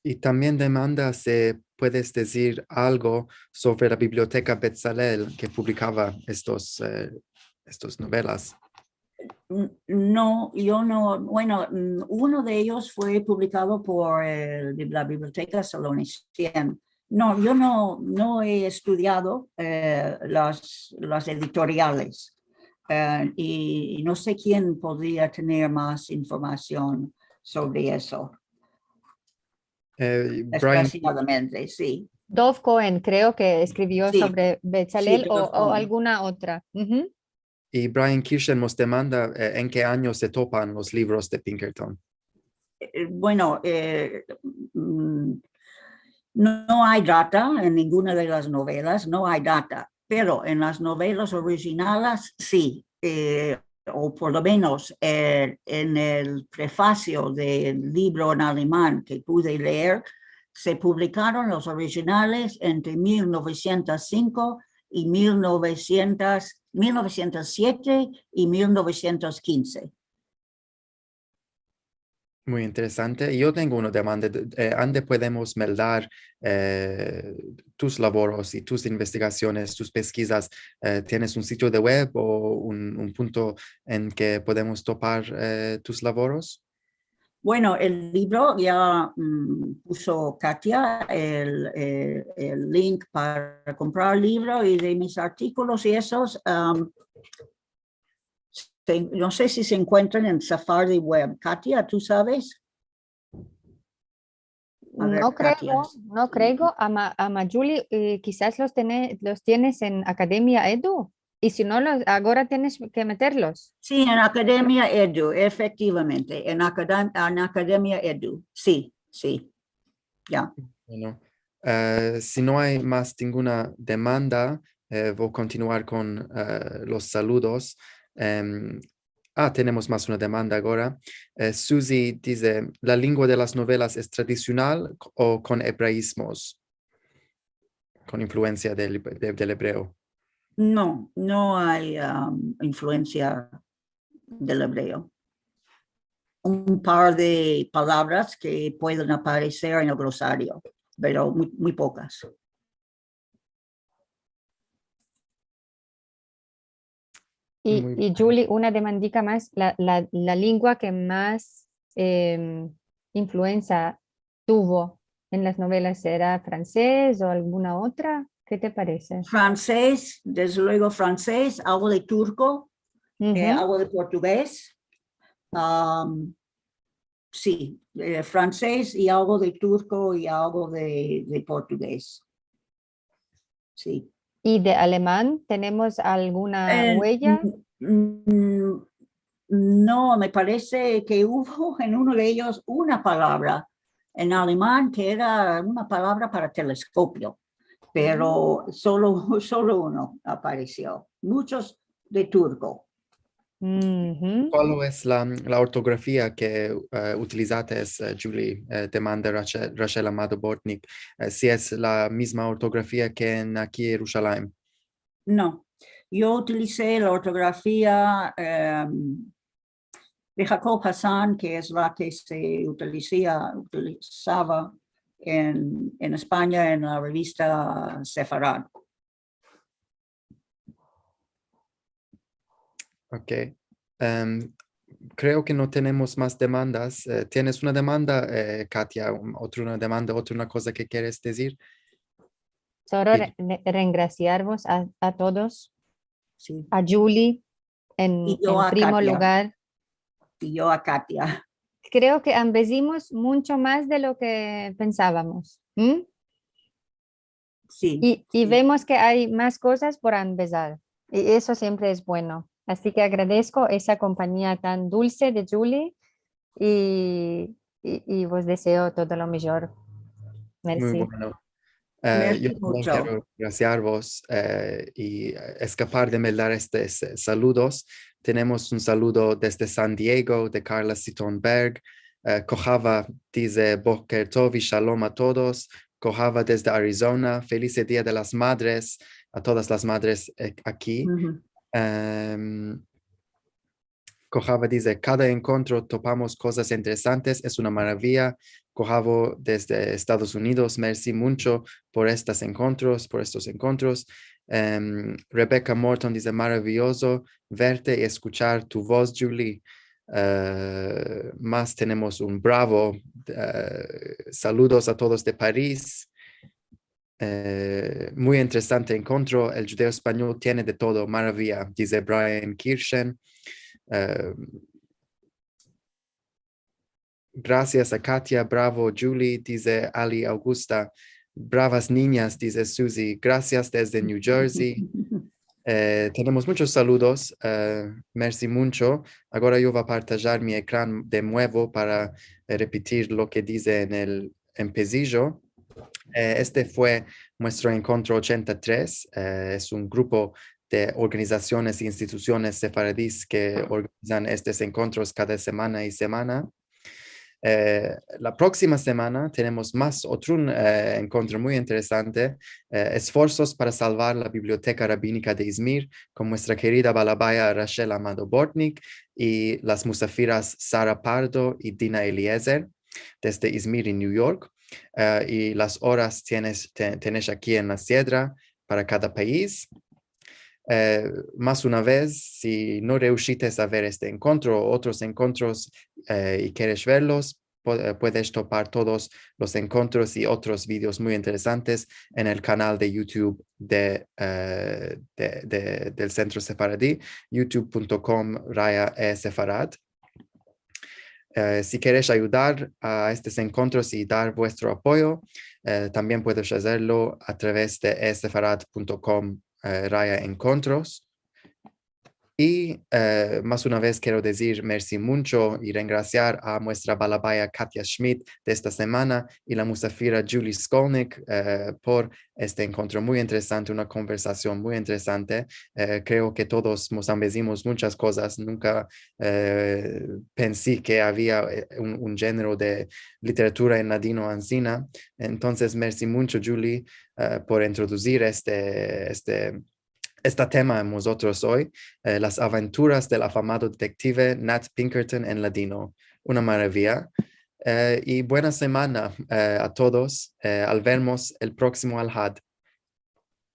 Y también demanda si puedes decir algo sobre la biblioteca Betzalel que publicaba estos novelas. No, yo no, bueno, uno de ellos fue publicado por la Biblioteca Salonician. No, yo no he estudiado las editoriales y no sé quién podría tener más información sobre eso. Desgraciadamente, sí. Dov Cohen creo que escribió sobre Betzalel sí, o alguna otra. Y Brian Kirschen nos demanda en qué año se topan los libros de Pinkerton. Bueno, no hay data en ninguna de las novelas, no hay data, pero en las novelas originales sí, o por lo menos en el prefacio del libro en alemán que pude leer, se publicaron los originales entre 1905 y 1907 y 1915. Muy interesante. Y yo tengo una demanda. ¿Dónde podemos meldar tus labores y tus investigaciones, tus pesquisas? ¿Tienes un sitio de web o un punto en que podemos topar tus labores? Bueno, el libro ya puso Katia el link para comprar el libro y de mis artículos y esos. No sé si se encuentran en Safari Web. Katia, ¿tú sabes? No creo. A Mayuli quizás los tienes en Academia Edu. Y si no, ahora tienes que meterlos. Sí, en Academia Edu, efectivamente. En Academia Edu. Sí. Ya. Bueno, si no hay más ninguna demanda, voy a continuar con los saludos. Tenemos más una demanda ahora. Susie dice: ¿la lengua de las novelas es tradicional o con hebraísmos? con influencia del hebreo. No, no hay influencia del hebreo. Un par de palabras que pueden aparecer en el glosario, pero muy pocas. Muy Y Julie, una demandica más, la lengua que más influencia tuvo en las novelas, ¿era francés o alguna otra? ¿Qué te parece? Francés, desde luego francés, algo de turco, Ujú. algo de portugués. Sí, francés y algo de turco y algo de portugués. Sí. ¿Y de alemán tenemos alguna huella? No, me parece que hubo en uno de ellos una palabra en alemán que era una palabra para telescopio, pero solo uno apareció. Muchos de turco. Ujú. ¿Cuál es la ortografía que utilizaste, Julie? Te manda Rachel Amado Bortnik. Si es la misma ortografía que aquí en Jerusalén. No, yo utilicé la ortografía de Jacob Hassan, que es la que se utilizaba en España en la revista Sefarad. Ok. Creo que no tenemos más demandas. ¿Tienes una demanda, Katia? ¿Otra demanda, otra cosa que quieres decir? Solo Sí. reengraciarvos a todos, Sí. a Julie Y yo en a primer Katia. lugar. Y yo a Katia. Creo que ambecimos mucho más de lo que pensábamos. ¿M? Sí. Y Sí. vemos que hay más cosas por empezar. Y eso siempre es bueno. Así que agradezco esa compañía tan dulce de Julie y vos deseo todo lo mejor. Muy Merci. bueno. Yo Merci también mucho. quiero agraciarvos y escapar de dar estos saludos. Tenemos un saludo desde San Diego de Carla Sitonberg. Kojava dice Boker Tov y Shalom a todos. Kojava desde Arizona. Feliz Día de las Madres a todas las madres aquí. Kojava dice, cada encuentro topamos cosas interesantes, es una maravilla. Kojavo desde Estados Unidos, merci mucho por estos encuentros. Rebecca Morton dice, maravilloso verte y escuchar tu voz, Julie. Más tenemos un bravo. Saludos a todos de París. Muy interesante encuentro. El judeo español tiene de todo, maravilla, dice Brian Kirschen. Gracias a Katia, bravo Julie, dice Ali Augusta. Bravas niñas, dice Susie. Gracias desde New Jersey. Tenemos muchos saludos. Merci mucho. Ahora yo voy a partajar mi ecran de nuevo para repetir lo que dice en pesillo. Este fue nuestro encuentro 83. Es un grupo de organizaciones e instituciones sefaradíes que organizan estos encuentros cada semana y semana. La próxima semana tenemos otro encuentro muy interesante, esfuerzos para salvar la Biblioteca Rabínica de Izmir con nuestra querida balabaya Rachel Amado Bortnik y las musafiras Sara Pardo y Dina Eliezer desde Izmir en New York. Y las horas tenés aquí en la Siedra para cada país. Más una vez, si no reuscites a ver este encuentro o otros encuentros y quieres verlos, puedes topar todos los encuentros y otros vídeos muy interesantes en el canal de YouTube del Centro Sefaradí, youtube.com/sefarad. Si quieres ayudar a estos encuentros y dar vuestro apoyo, también puedes hacerlo a través de sefarad.com/encuentros. Y más una vez quiero decir merci mucho y graciar a nuestra balabaya Katia Schmidt de esta semana y la musafira Julie Skolnick por este encuentro muy interesante, una conversación muy interesante. Creo que todos mozambezimos muchas cosas. Nunca pensé que había un género de literatura en ladino ancina. Entonces, merci mucho, Julie, por introducir este tema en nosotros hoy, las aventuras del afamado detective Nat Pinkerton en ladino. Una maravilla. Y buena semana a todos. Al vernos el próximo Al-Had.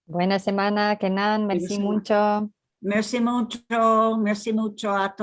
Buena semana, Kenan. Merci mucho. Merci mucho a todos.